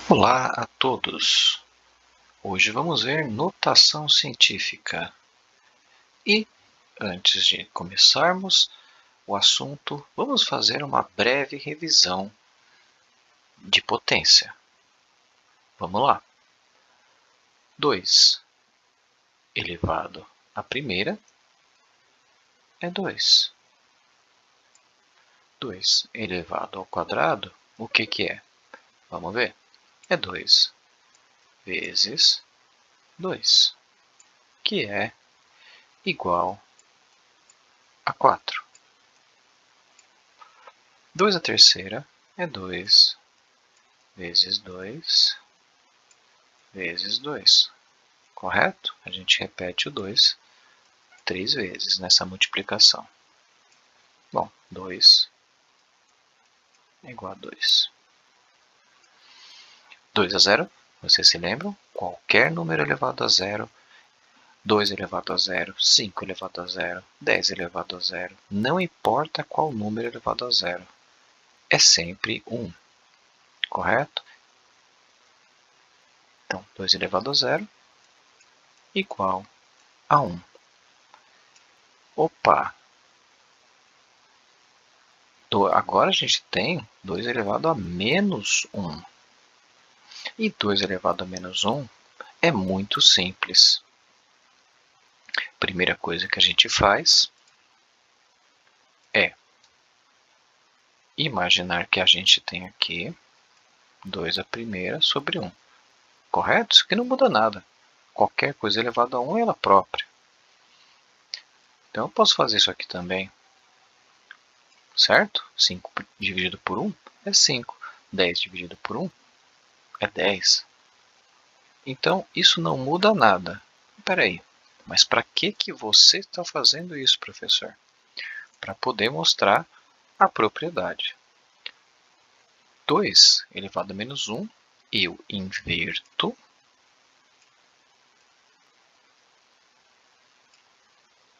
Olá a todos! Hoje vamos ver notação científica. E, antes de começarmos o assunto, vamos fazer uma breve revisão de potência. Vamos lá. 2 elevado à primeira é 2. 2 elevado ao quadrado, o que é? Vamos ver. É 2 vezes 2, que é igual a 4. 2 à terceira é 2 vezes 2 vezes 2. Correto? A gente repete o 2 3 vezes nessa multiplicação. Bom, 2 é igual a 2. 2 a 0, vocês se lembram? Qualquer número elevado a 0, 2 elevado a 0, 5 elevado a 0, 10 elevado a 0. Não importa qual número elevado a 0. É sempre 1. Correto? Então, 2 elevado a 0 igual a 1. Opa! Agora a gente tem 2 elevado a menos 1. E 2 elevado a menos 1 é muito simples. Primeira coisa que a gente faz é imaginar que a gente tem aqui 2 à primeira sobre 1. Correto? Isso aqui não muda nada. Qualquer coisa elevada a 1 é ela própria. Então eu posso fazer isso aqui também. Certo? 5 dividido por 1 é 5. 10 dividido por 1 é 10. Então isso não muda nada. Espera aí. Mas para que você está fazendo isso, professor? Para poder mostrar a propriedade. 2 elevado a menos 1, eu inverto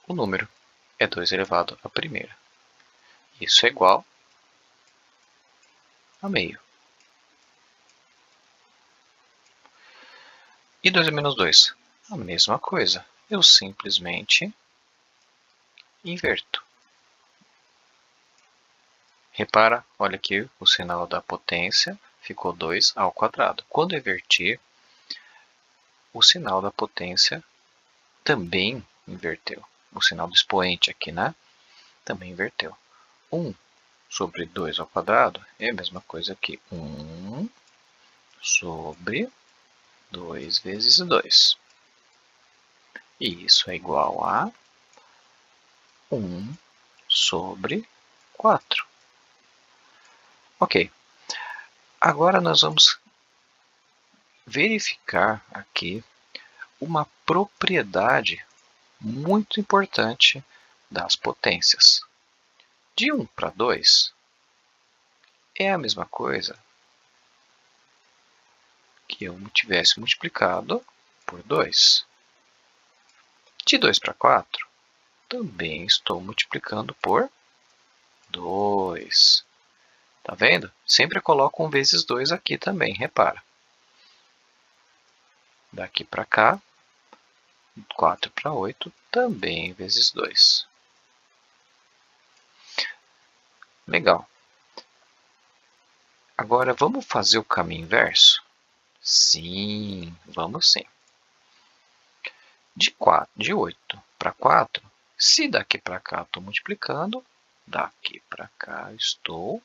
o número. É 2 elevado à primeira. Isso é igual a meio. E 2 a menos 2? A mesma coisa. Eu simplesmente inverto. Repara, olha aqui o sinal da potência ficou 2 ao quadrado. Quando eu invertir, o sinal da potência também inverteu. O sinal do expoente aqui, né? Também inverteu. 1 sobre 2 ao quadrado é a mesma coisa que 1 sobre 2 vezes 2. E isso é igual a 1 sobre 4. Ok. Agora nós vamos verificar aqui uma propriedade muito importante das potências. De 1 para 2 é a mesma coisa que eu tivesse multiplicado por 2. De 2 para 4, também estou multiplicando por 2. Tá vendo? Sempre coloco 1 vezes 2 aqui também, repara. Daqui para cá, 4 para 8, também vezes 2. Legal. Agora, vamos fazer o caminho inverso? Sim, vamos sim. De 8 para 4, se daqui para cá estou multiplicando, daqui para cá estou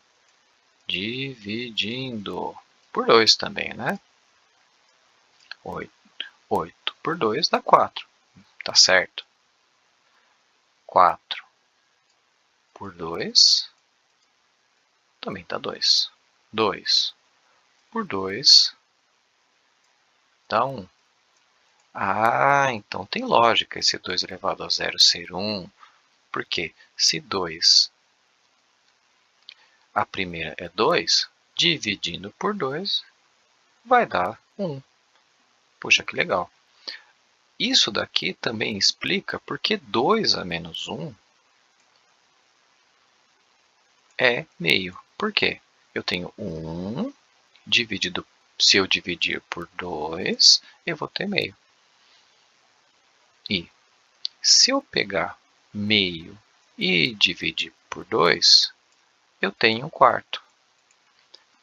dividindo. Por 2 também, né? 8 por 2 dá 4. Tá certo? 4 por 2 também dá 2. 2 por 2 dá 1. Ah, então tem lógica esse 2 elevado a 0 ser 1. Porque se 2 a primeira é 2, dividindo por 2 vai dar 1. Puxa, que legal. Isso daqui também explica porque 2 a menos 1 é meio. Por quê? Eu tenho 1 dividido se eu dividir por 2, eu vou ter meio. E se eu pegar meio e dividir por 2, eu tenho 1/4.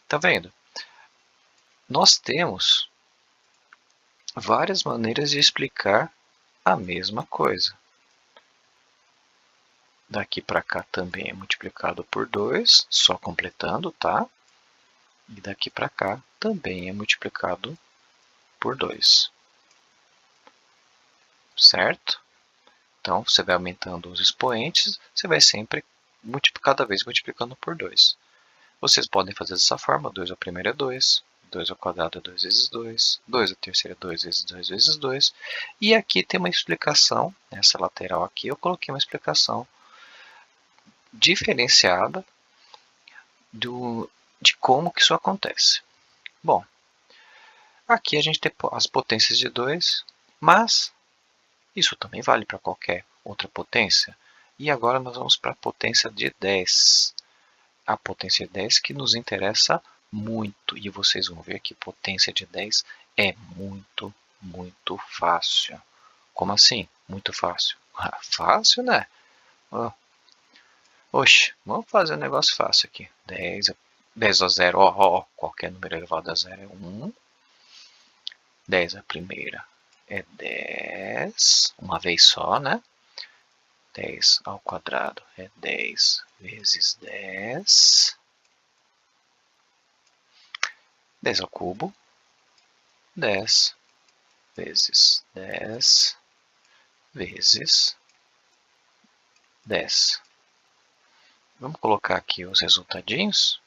Tá vendo? Nós temos várias maneiras de explicar a mesma coisa. Daqui para cá também é multiplicado por 2, só completando, tá? E daqui para cá também é multiplicado por 2. Certo? Então, você vai aumentando os expoentes, você vai sempre cada vez multiplicando por 2. Vocês podem fazer dessa forma: 2 ao primeiro é 2, 2 ao quadrado é 2 vezes 2, 2 ao terceiro é 2 vezes 2 vezes 2. E aqui tem uma explicação, nessa lateral aqui eu coloquei uma explicação diferenciada de como que isso acontece. Bom, aqui a gente tem as potências de 2, mas isso também vale para qualquer outra potência. E agora nós vamos para a potência de 10. A potência de 10 que nos interessa muito. E vocês vão ver que potência de 10 é muito, muito fácil. Como assim? Muito fácil. Fácil, né? Oxe, vamos fazer um negócio fácil aqui. 10 a 0, qualquer número elevado a 0 é 1. 10 a primeira é 10, uma vez só, né? 10 ao quadrado é 10 vezes 10. 10 ao cubo, 10 vezes 10 vezes 10. Vamos colocar aqui os resultadinhos,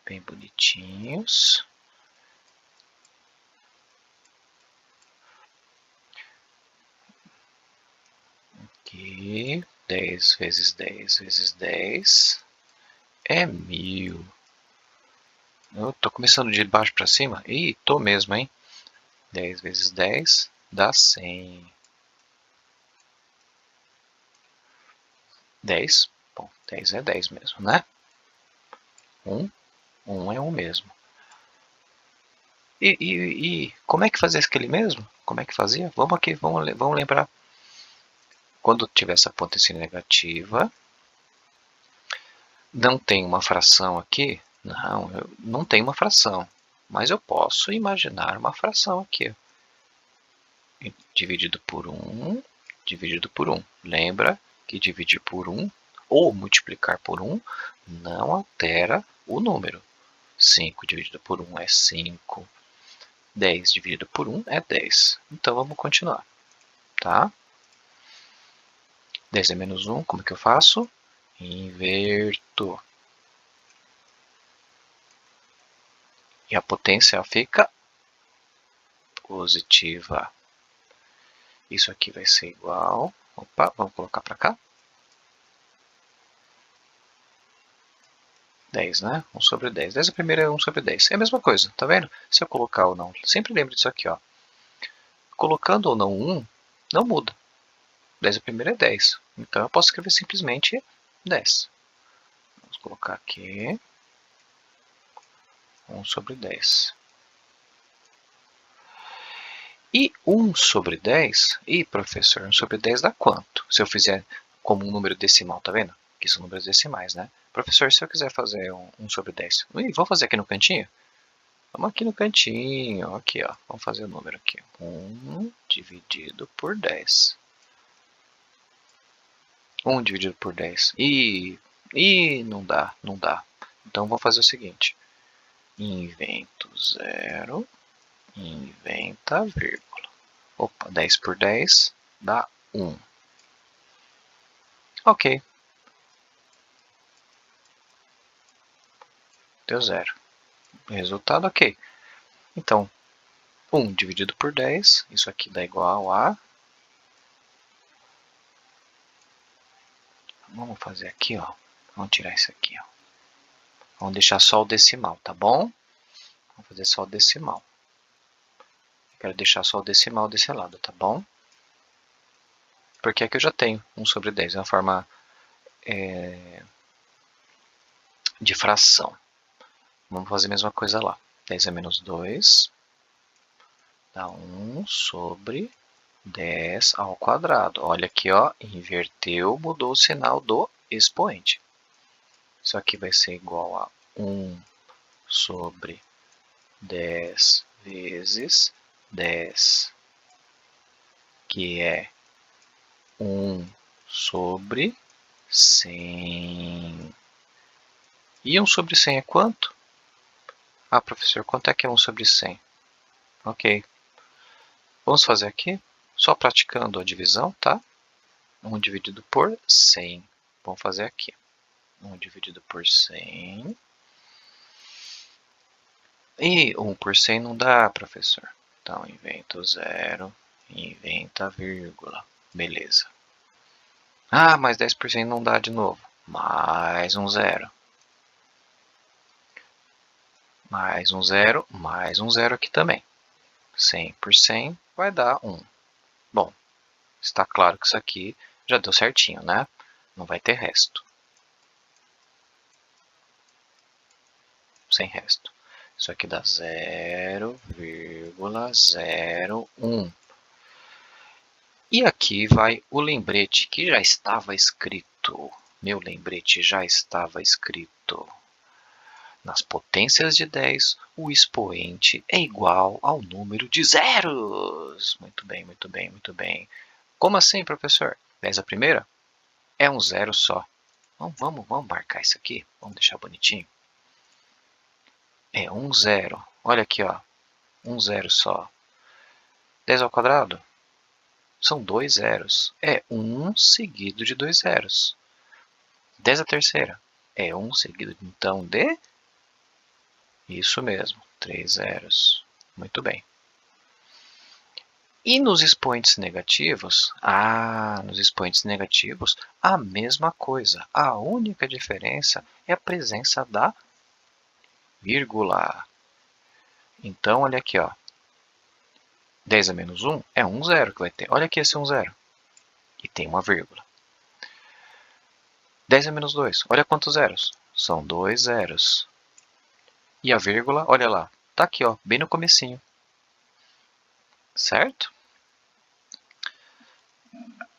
bem bonitinhos. Aqui, 10 vezes 10 vezes 10 é 1000. Eu tô começando de baixo para cima? Ih, tô mesmo, hein? 10 vezes 10 dá 100. 10, bom, 10 é 10 mesmo, né? 1 é 1 mesmo. E como é que fazia aquele mesmo? Como é que fazia? Vamos aqui, vamos lembrar. Quando tiver essa potência negativa, não tem uma fração aqui? Não, não tem uma fração. Mas eu posso imaginar uma fração aqui. Dividido por 1, dividido por 1. Lembra que dividir por 1 ou multiplicar por 1 não altera o número. 5 dividido por 1 é 5. 10 dividido por 1 é 10. Então vamos continuar. Tá? 10 é menos 1, como é que eu faço? Inverto. E a potência fica positiva. Isso aqui vai ser igual. Opa, vamos colocar para cá. 10, né? 1 sobre 10. 10 a primeira é 1 sobre 10. É a mesma coisa, tá vendo? Se eu colocar ou não, sempre lembre disso aqui, ó. Colocando ou não 1, não muda. 10 a primeira é 10. Então eu posso escrever simplesmente 10. Vamos colocar aqui 1 sobre 10. E 1 sobre 10, e professor, 1 sobre 10 dá quanto? Se eu fizer como um número decimal, tá vendo? Que são números decimais, né? Professor, se eu quiser fazer 1 sobre 10, vamos fazer aqui no cantinho? Vamos aqui no cantinho, aqui ó, vamos fazer o número aqui. 1 dividido por 10. 1 dividido por 10. Não dá, não dá. Então vou fazer o seguinte. Invento 0, inventa vírgula. Opa, 10 por 10 dá 1. Ok. Deu 0. Resultado ok. Então, 1 dividido por 10, isso aqui dá igual a... Vamos fazer aqui, ó. Vamos tirar isso aqui, ó. Vamos deixar só o decimal, tá bom? Vamos fazer só o decimal. Quero deixar só o decimal desse lado, tá bom? Porque aqui eu já tenho 1 sobre 10, é uma forma de fração. Vamos fazer a mesma coisa lá. 10 a menos 2 dá 1 sobre 10 ao quadrado. Olha aqui, ó, inverteu, mudou o sinal do expoente. Isso aqui vai ser igual a 1 sobre 10 vezes 10, que é 1 sobre 100. E 1 sobre 100 é quanto? Ah, professor, quanto é que é 1 sobre 100? Ok. Vamos fazer aqui, só praticando a divisão, tá? 1 dividido por 100. Vamos fazer aqui. 1 dividido por 100. E 1 por 100 não dá, professor. Então, inventa o zero, inventa a vírgula. Beleza. Ah, mas 10% não dá de novo. Mais um zero. Mais um zero aqui também. 100 por 100 vai dar 1. Bom, está claro que isso aqui já deu certinho, né? Não vai ter resto. Sem resto. Isso aqui dá 0,01. E aqui vai o lembrete que já estava escrito. Meu lembrete já estava escrito. Nas potências de 10, o expoente é igual ao número de zeros. Muito bem, muito bem, muito bem. Como assim, professor? 10 a primeira? É um zero só. Vamos marcar isso aqui. Vamos deixar bonitinho. É um zero. Olha aqui, ó. Um zero só. 10 ao quadrado? São dois zeros. É 1 seguido de dois zeros. 10 à terceira? É 1 seguido, então, de... Isso mesmo, 3 zeros. Muito bem. E nos expoentes negativos? Nos expoentes negativos, a mesma coisa. A única diferença é a presença da vírgula. Então, olha aqui, ó. 10 a menos 1 é um zero que vai ter. Olha aqui esse 1 zero. E tem uma vírgula. 10 a menos 2, olha quantos zeros. São dois zeros. E a vírgula, olha lá, tá aqui, ó, bem no comecinho. Certo?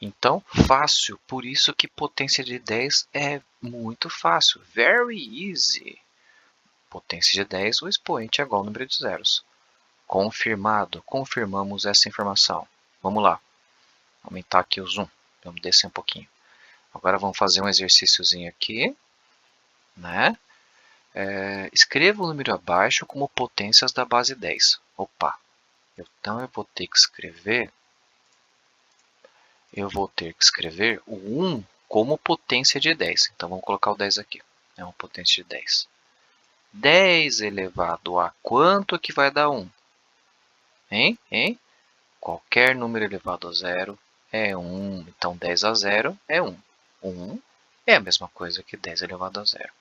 Então, fácil. Por isso que potência de 10 é muito fácil. Very easy. Potência de 10, o expoente é igual ao número de zeros. Confirmado. Confirmamos essa informação. Vamos lá. Aumentar aqui o zoom. Vamos descer um pouquinho. Agora vamos fazer um exercíciozinho aqui, né? Escreva o número abaixo como potências da base 10. Opa! Então eu vou ter que escrever o 1 como potência de 10. Então vamos colocar o 10 aqui. É uma potência de 10. 10 elevado a quanto que vai dar 1? Hein? Qualquer número elevado a zero é 1. Então 10 a 0 é 1. 1 é a mesma coisa que 10 elevado a 0.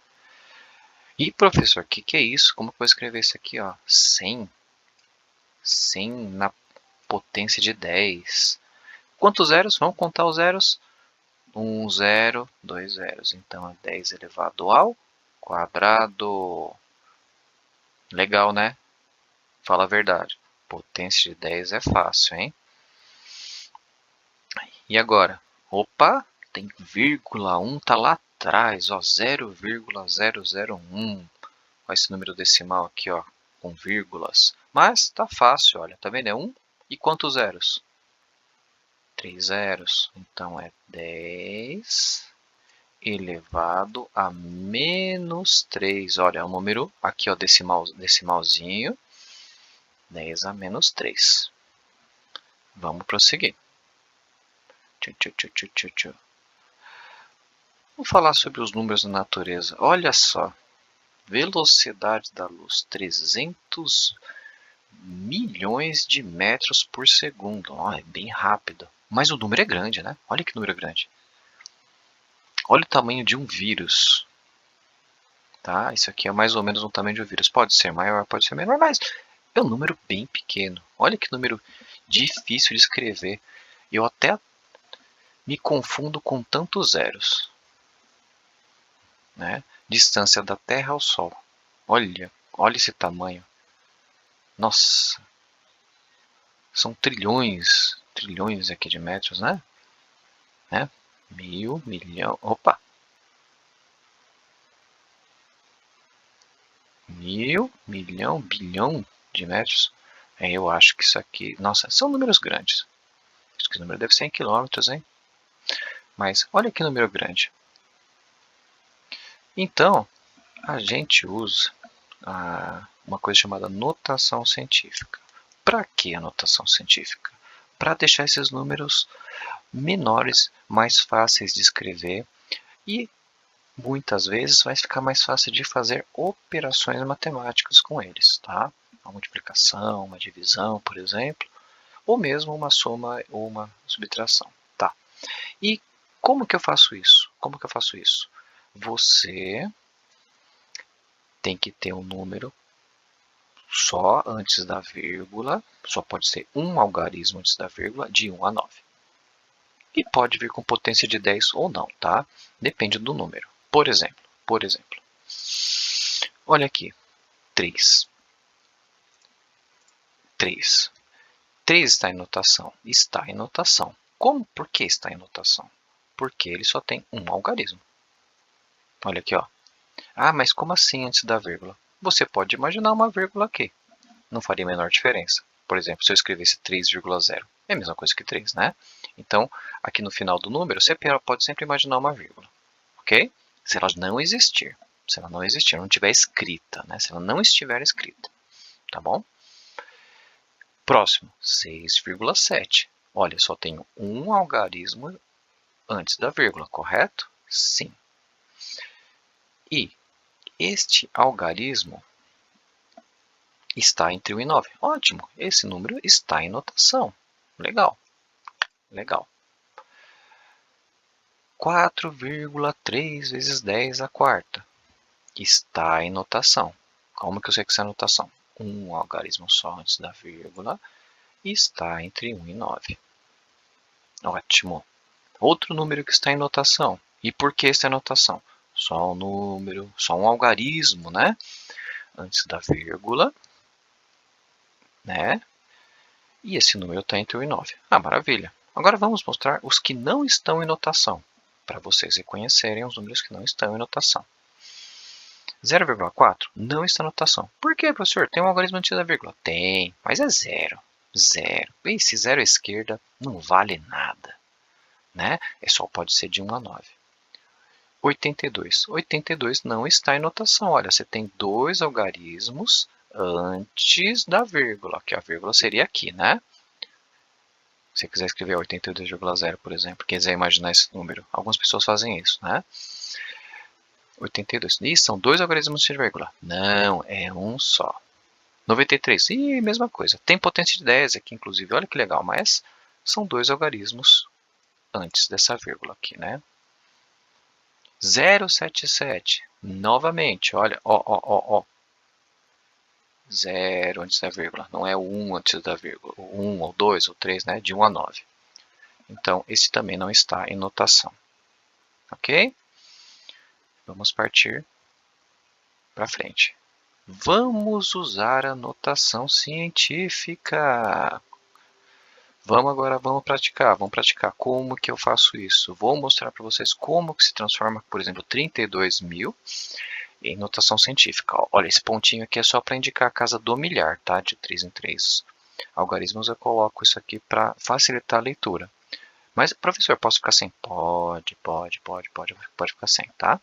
E, professor, o que é isso? Como que eu vou escrever isso aqui? 100. 100 na potência de 10. Quantos zeros? Vamos contar os zeros. 1 zero, 2 zeros. Então, é 10 elevado ao quadrado. Legal, né? Fala a verdade. Potência de 10 é fácil, hein? E agora? Opa, tem vírgula 1, tá lá atrás, ó, 0,001. Olha esse número decimal aqui, ó, com vírgulas. Mas tá fácil, olha, tá vendo? É 1 e quantos zeros? 3 zeros. Então é 10 elevado a menos 3. Olha, é um número aqui, ó, decimalzinho. 10 a menos 3. Vamos prosseguir. Vamos falar sobre os números da natureza. Olha só. Velocidade da luz, 300 milhões de metros por segundo. É bem rápido. Mas o número é grande, né? Olha que número grande. Olha o tamanho de um vírus. Tá? Isso aqui é mais ou menos o tamanho de um vírus. Pode ser maior, pode ser menor, mas é um número bem pequeno. Olha que número difícil de escrever. Eu até me confundo com tantos zeros. Né? Distância da Terra ao Sol. Olha esse tamanho. Nossa, são trilhões aqui de metros, né? Mil, milhão, opa! Mil, milhão, bilhão de metros. Eu acho que isso aqui... Nossa, são números grandes. Acho que o número deve ser em quilômetros, hein? Mas olha que número grande. Então, a gente usa uma coisa chamada notação científica. Para que a notação científica? Para deixar esses números menores, mais fáceis de escrever e muitas vezes vai ficar mais fácil de fazer operações matemáticas com eles, tá? Uma multiplicação, uma divisão, por exemplo, ou mesmo uma soma ou uma subtração, tá? E como que eu faço isso? Como que eu faço isso? Você tem que ter um número só antes da vírgula, só pode ser um algarismo antes da vírgula, de 1 a 9. E pode vir com potência de 10 ou não, tá? Depende do número. Por exemplo, olha aqui, 3. 3. 3 está em notação? Está em notação. Como? Por que está em notação? Porque ele só tem um algarismo. Olha aqui, ó. Ah, mas como assim antes da vírgula? Você pode imaginar uma vírgula aqui. Não faria a menor diferença. Por exemplo, se eu escrevesse 3,0, é a mesma coisa que 3, né? Então, aqui no final do número, você pode sempre imaginar uma vírgula, ok? Se ela não existir, não tiver escrita, né? Se ela não estiver escrita, tá bom? Próximo, 6,7. Olha, só tenho um algarismo antes da vírgula, correto? Sim. E este algarismo está entre 1 e 9. Ótimo, esse número está em notação. Legal, legal. 4,3 vezes 10 à quarta está em notação. Como que eu sei que isso é notação? Um algarismo só antes da vírgula e está entre 1 e 9. Ótimo. Outro número que está em notação. E por que está em notação? Só um número, só um algarismo, né? Antes da vírgula, né? E esse número está entre 1 e 9. Ah, maravilha. Agora vamos mostrar os que não estão em notação, para vocês reconhecerem os números que não estão em notação. 0,4 não está em notação. Por que, professor? Tem um algarismo antes da vírgula? Tem, mas é zero. Zero. E se zero à esquerda não vale nada, né? Só pode ser de 1 a 9. 82. 82 não está em notação. Olha, você tem dois algarismos antes da vírgula, que a vírgula seria aqui, né? Se você quiser escrever 82,0, por exemplo, quiser imaginar esse número. Algumas pessoas fazem isso, né? 82. Ih, são dois algarismos de vírgula. Não, é um só. 93. Ih, mesma coisa. Tem potência de 10 aqui, inclusive. Olha que legal, mas são dois algarismos antes dessa vírgula aqui, né? 0,77. Novamente, olha, ó. 0 antes da vírgula. Não é o 1 antes da vírgula. O 1 ou 2 ou 3, né? De 1 a 9. Então, esse também não está em notação. Ok? Vamos partir para frente. Vamos usar a notação científica. Vamos praticar. Como que eu faço isso? Vou mostrar para vocês como que se transforma, por exemplo, 32.000 em notação científica. Olha, esse pontinho aqui é só para indicar a casa do milhar, tá? De 3 em 3 algarismos eu coloco isso aqui para facilitar a leitura. Mas, professor, posso ficar sem? Pode ficar sem, tá?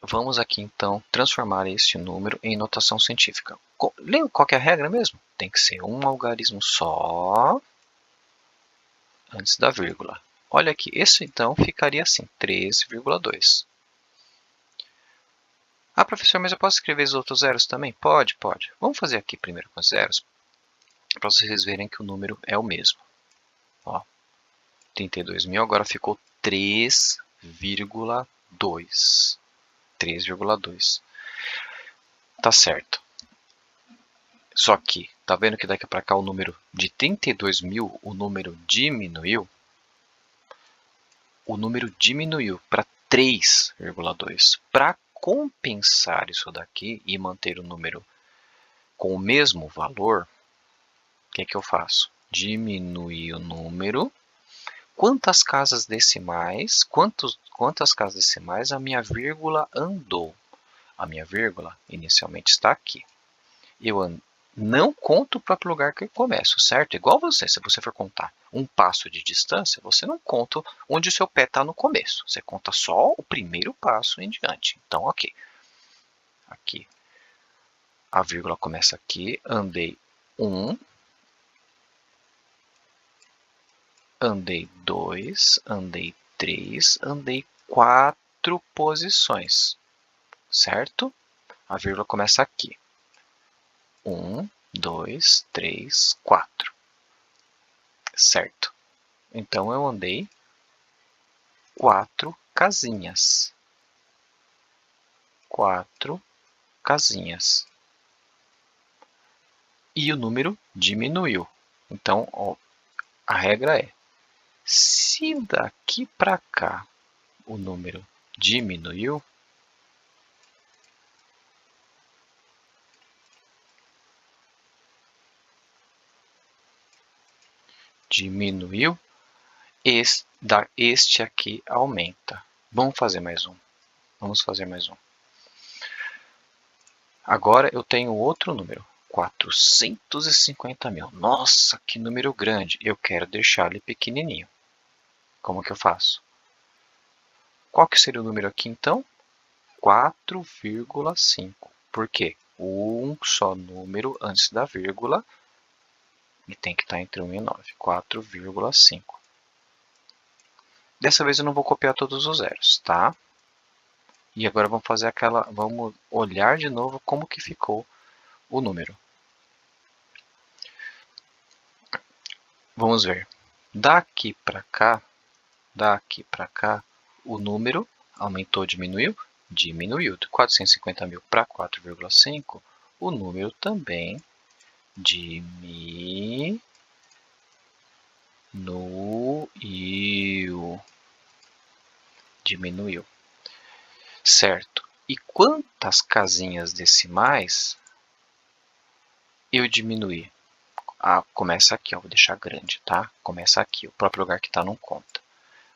Vamos aqui, então, transformar este número em notação científica. Lembra qual que é a regra mesmo? Tem que ser um algarismo só antes da vírgula. Olha aqui, esse então ficaria assim, 13,2. Ah, professor, mas eu posso escrever os outros zeros também? Pode. Vamos fazer aqui primeiro com os zeros, para vocês verem que o número é o mesmo. Ó, 32.000 agora ficou 3,2. 3,2. Tá certo. Só que, tá vendo que daqui para cá o número de 32.000, o número diminuiu? O número diminuiu para 3,2. Para compensar isso daqui e manter o número com o mesmo valor, o que eu faço? Diminuir o número. Quantas casas decimais, quantas casas decimais a minha vírgula andou? A minha vírgula inicialmente está aqui. Eu não conto o próprio lugar que eu começo, certo? Igual você, se você for contar um passo de distância, você não conta onde o seu pé está no começo. Você conta só o primeiro passo em diante. Então, ok. Aqui. A vírgula começa aqui. Andei 1. Andei 2. Andei 3. Andei 4 posições. Certo? A vírgula começa aqui. 1, 2, 3, 4. Certo. Então, eu andei 4 casinhas. 4 casinhas. E o número diminuiu. Então, ó, a regra é, se daqui para cá o número diminuiu, este aqui aumenta. Vamos fazer mais um. Agora eu tenho outro número, 450 mil. Nossa, que número grande. Eu quero deixar ele pequenininho. Como que eu faço? Qual que seria o número aqui então? 4,5. Por quê? Um só número antes da vírgula e tem que estar entre 1 e 9. 4,5. Dessa vez eu não vou copiar todos os zeros, tá? E agora vamos olhar de novo como que ficou o número. Vamos ver. Daqui para cá, o número aumentou, diminuiu? Diminuiu. De 450 mil para 4,5, o número também diminuiu. Certo. E quantas casinhas decimais eu diminuí? Começa aqui, ó, vou deixar grande, tá? Começa aqui, o próprio lugar que está não conta.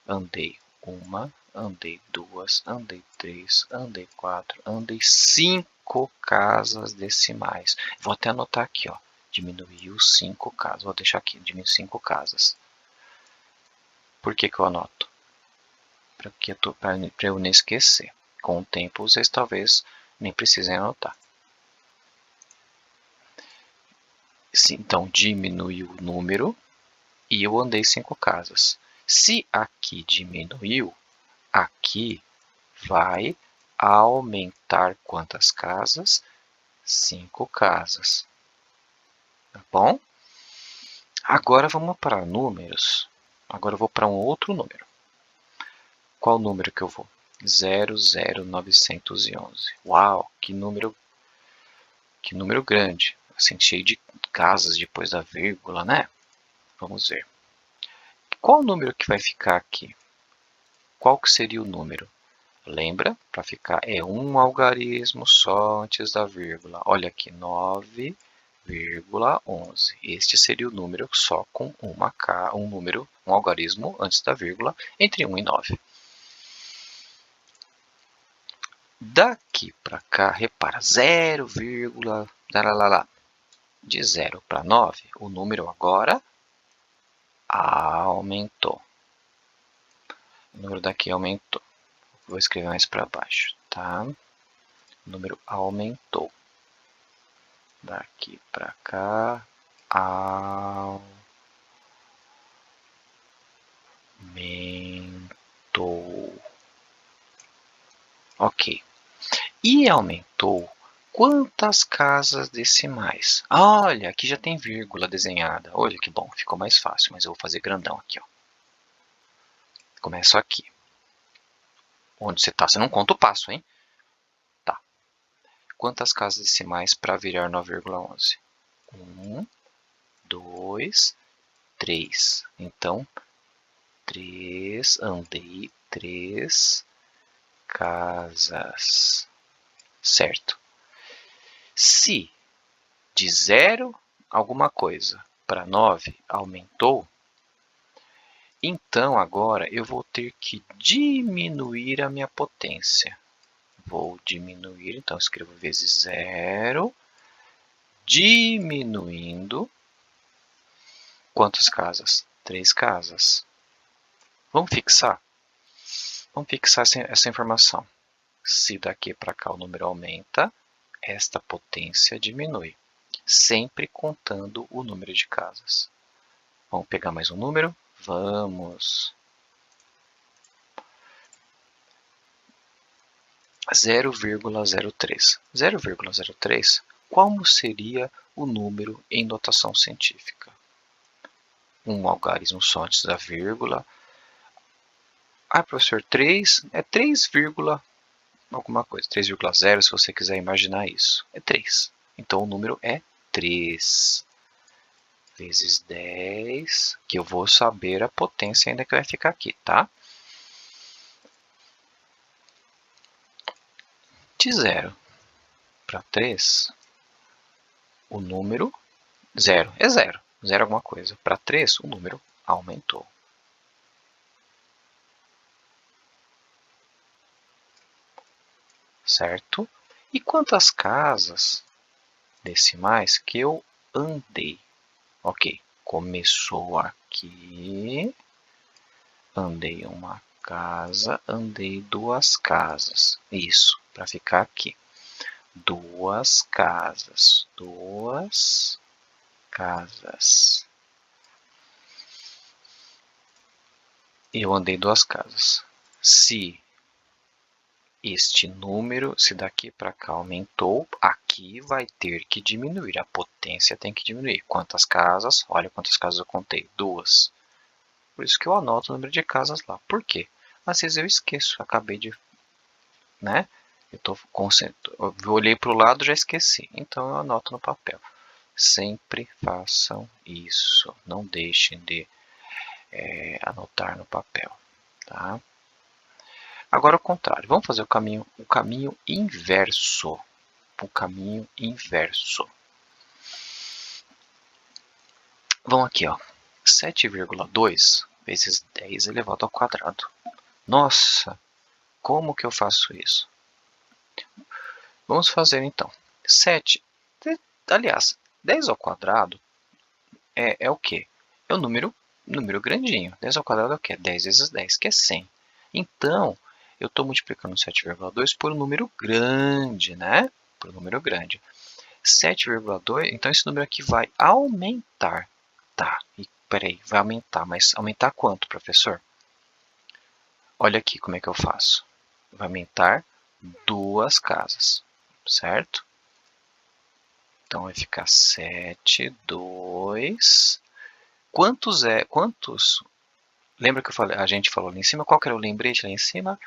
Andei 1, andei 2, andei 3, andei 4, andei 5 casas decimais. Vou até anotar aqui, ó, diminuiu 5 casas. Vou deixar aqui, diminuiu 5 casas. Por que eu anoto? Para eu não esquecer. Com o tempo, vocês talvez nem precisem anotar. Então, diminuiu o número e eu andei 5 casas. Se aqui diminuiu, aqui vai aumentar quantas casas? 5 casas. Tá bom? Agora vamos para números. Agora eu vou para um outro número. Qual número que eu vou? 00911. Uau, que número grande. Assim, cheio de casas depois da vírgula, né? Vamos ver. Qual o número que vai ficar aqui? Qual que seria o número? Lembra? Para ficar é um algarismo só antes da vírgula. Olha aqui, 9,11. Este seria o número só com um algarismo antes da vírgula entre 1 e 9. Daqui para cá, repara, 0, de 0 para 9, o número agora aumentou. O número daqui aumentou. Vou escrever mais para baixo, tá? O número aumentou. Daqui para cá, aumentou. Ok. E aumentou quantas casas decimais? Olha, aqui já tem vírgula desenhada. Olha que bom, ficou mais fácil, mas eu vou fazer grandão aqui, ó. Começo aqui. Onde você está? Você não conta o passo, hein? Tá. Quantas casas decimais para virar 9,11? 1, 2, 3. Então, 3, andei 3 casas. Certo. Se De 0 alguma coisa para 9 aumentou, então agora eu vou ter que diminuir a minha potência. Vou diminuir, então escrevo vezes 0, diminuindo. Quantas casas? 3 casas. Vamos fixar? Vamos fixar essa informação. Se daqui para cá o número aumenta, esta potência diminui, sempre contando o número de casas. Vamos pegar mais um número? Vamos. 0,03. 0,03, qual seria o número em notação científica? Um algarismo só antes da vírgula. Ah, professor, 3 é 3, alguma coisa. 3,0, se você quiser imaginar isso. É 3. Então o número é 3 vezes 10, que eu vou saber a potência ainda que vai ficar aqui, tá? De 0 para 3, o número 0 é 0. 0 alguma coisa. Para 3, o número aumentou. Certo? E quantas casas decimais que eu andei? Ok, começou aqui, andei uma casa, andei 2 casas. Isso, para ficar aqui. 2 casas, 2 casas. Eu andei 2 casas. Se este número, se daqui para cá aumentou, aqui vai ter que diminuir. A potência tem que diminuir. Quantas casas? Olha quantas casas eu contei. 2. Por isso que eu anoto o número de casas lá. Por quê? Às vezes eu esqueço. Acabei de... né? Eu olhei para o lado e já esqueci. Então eu anoto no papel. Sempre façam isso. Não deixem de anotar no papel. Tá? Agora o contrário. Vamos fazer o caminho inverso. O caminho inverso. Vamos aqui, ó. 7,2 vezes 10 elevado ao quadrado. Nossa, como que eu faço isso? Vamos fazer então. 7, aliás, 10 ao quadrado é o quê? É o número grandinho. 10 ao quadrado é o quê? 10 vezes 10, que é 100. Então, eu estou multiplicando 7,2 por um número grande, né? Por um número grande. 7,2, então esse número aqui vai aumentar. Tá, e peraí, vai aumentar, mas aumentar quanto, professor? Olha aqui como é que eu faço. Vai aumentar 2 casas, certo? Então vai ficar 7, 2. Quantos? Lembra que a gente falou ali em cima? Qual que era o lembrete lá em cima?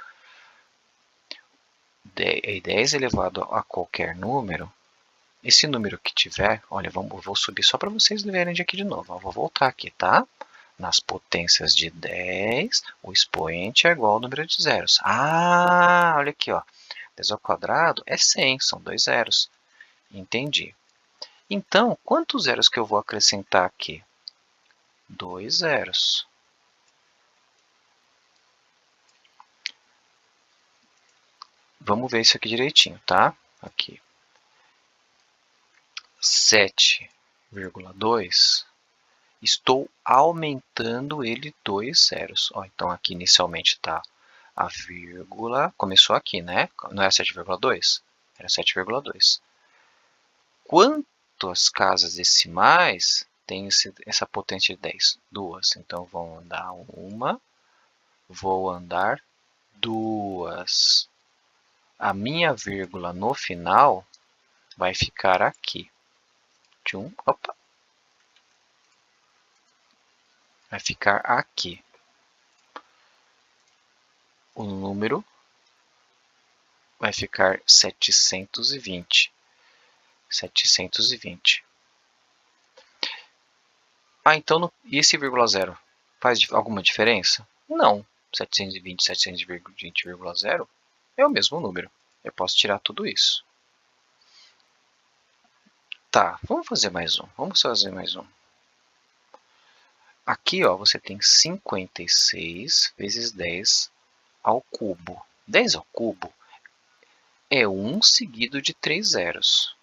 10 elevado a qualquer número. Esse número que tiver, olha, eu vou subir só para vocês verem aqui de novo. Eu vou voltar aqui, tá? Nas potências de 10, o expoente é igual ao número de zeros. Ah, olha aqui, ó. 10 ao quadrado é 100, são 2 zeros. Entendi. Então, quantos zeros que eu vou acrescentar aqui? 2 zeros. Vamos ver isso aqui direitinho, tá? Aqui. 7,2. Estou aumentando ele 2 zeros. Ó, então, aqui inicialmente está a vírgula. Começou aqui, né? Não é 7,2? Era 7,2. Quantas casas decimais tem essa potência de 10? 2. Então, vou andar 1, vou andar 2. A minha vírgula no final vai ficar aqui. Opa. Vai ficar aqui. O número vai ficar 720. 720. Ah, então e esse vírgula zero faz alguma diferença? Não. 720, 720,0 é o mesmo número. Eu posso tirar tudo isso. Tá, vamos fazer mais um. Vamos fazer mais um. Aqui, ó, você tem 56 vezes 10 ao cubo. 10 ao cubo é 1 seguido de 3 zeros.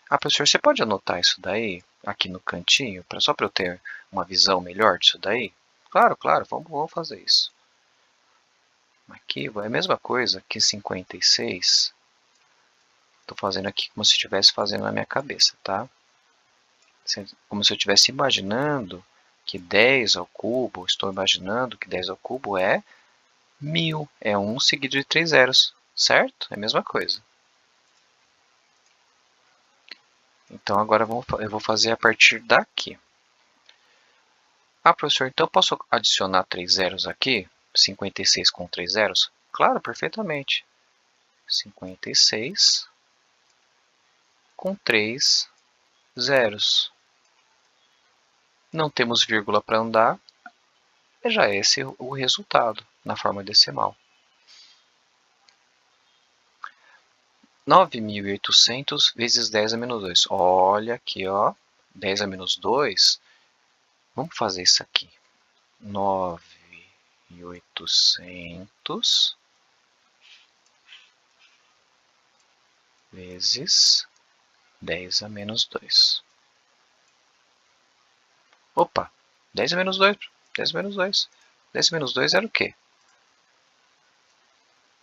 Ah, professor, você pode anotar isso daí aqui no cantinho, só para eu ter uma visão melhor disso daí? Claro, claro, vamos fazer isso. Aqui é a mesma coisa que 56. Estou fazendo aqui como se estivesse fazendo na minha cabeça, tá? Como se eu estivesse imaginando que 10 ao cubo, estou imaginando que 10 ao cubo é 1000. É 1 seguido de 3 zeros, certo? É a mesma coisa. Então agora eu vou fazer a partir daqui. Ah, professor, então eu posso adicionar 3 zeros aqui? 56 com 3 zeros? Claro, perfeitamente. 56 com 3 zeros. Não temos vírgula para andar, já é esse o resultado na forma decimal. 9.800 vezes 10 a menos 2. Olha aqui, ó. 10 a menos 2. Vamos fazer isso aqui. 9.800 vezes 10 a menos 2. Opa, 10 a menos 2. 10 a menos 2. 10 a menos 2 era o quê?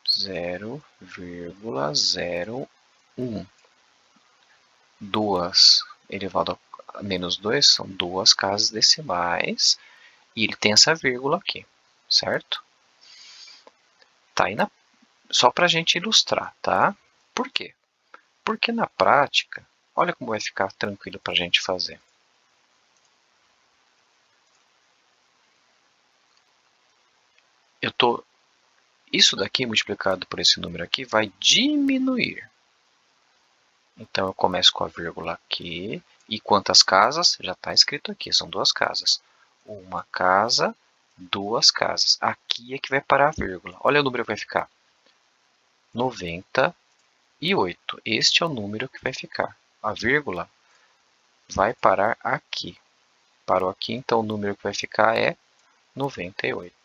0,01. 2 elevado a menos 2 são duas casas decimais. E ele tem essa vírgula aqui, certo? Tá aí só para a gente ilustrar, tá? Por quê? Porque na prática, olha como vai ficar tranquilo para a gente fazer. Isso daqui multiplicado por esse número aqui vai diminuir. Então eu começo com a vírgula aqui. E quantas casas? Já está escrito aqui, são duas casas. Uma casa, duas casas. Aqui é que vai parar a vírgula. Olha o número que vai ficar. 98. Este é o número que vai ficar. A vírgula vai parar aqui. Parou aqui, então o número que vai ficar é 98.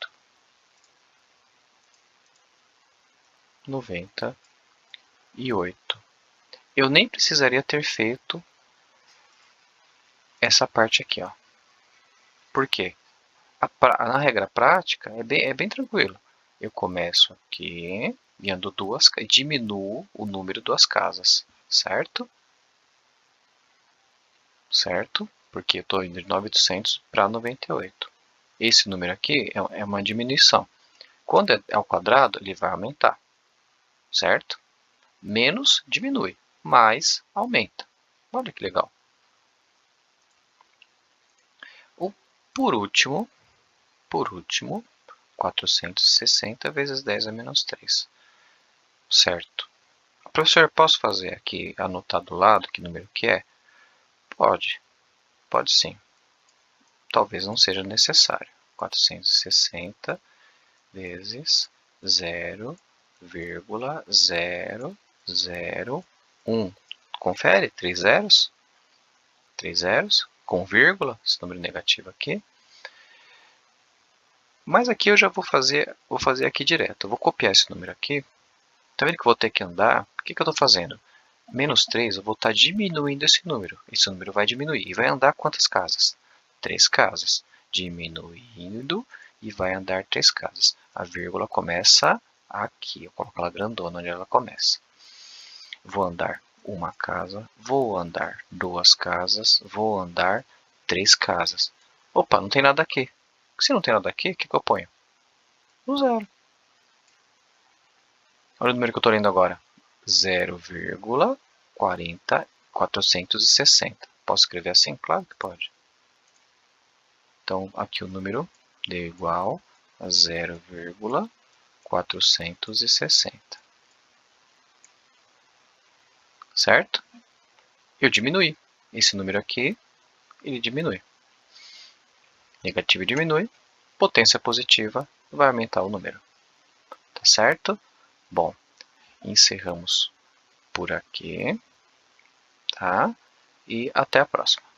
98. Eu nem precisaria ter feito essa parte aqui, ó. Por quê? Na regra prática é bem tranquilo. Eu começo aqui, vendo e diminuo o número das casas, certo? Certo? Porque eu estou indo de 900 para 98. Esse número aqui é uma diminuição. Quando é ao quadrado, ele vai aumentar, certo? Menos diminui, mais aumenta. Olha que legal. Por último, 460 vezes 10 a menos 3. Certo. Professor, posso fazer aqui, anotar do lado que número que é? Pode sim. Talvez não seja necessário. 460 vezes 0,001. Confere, 3 zeros. 3 zeros, com vírgula, esse número negativo aqui. Mas aqui eu já vou fazer aqui direto. Eu vou copiar esse número aqui. Tá vendo que eu vou ter que andar? O que eu estou fazendo? Menos 3, eu vou estar diminuindo esse número. Esse número vai diminuir. E vai andar quantas casas? 3 casas. Diminuindo e vai andar 3 casas. A vírgula começa aqui. Eu coloco ela grandona onde ela começa. Vou andar uma casa, vou andar duas casas, vou andar 3 casas. Opa, não tem nada aqui. Se não tem nada aqui, o que eu ponho? O zero. Olha o número que eu estou lendo agora. 0,460. Posso escrever assim? Claro que pode. Então, aqui o número deu igual a 0,460. Certo? Eu diminui. Esse número aqui, ele diminui. Negativo diminui. Potência positiva vai aumentar o número. Tá certo? Bom, encerramos por aqui. Tá? e até a próxima.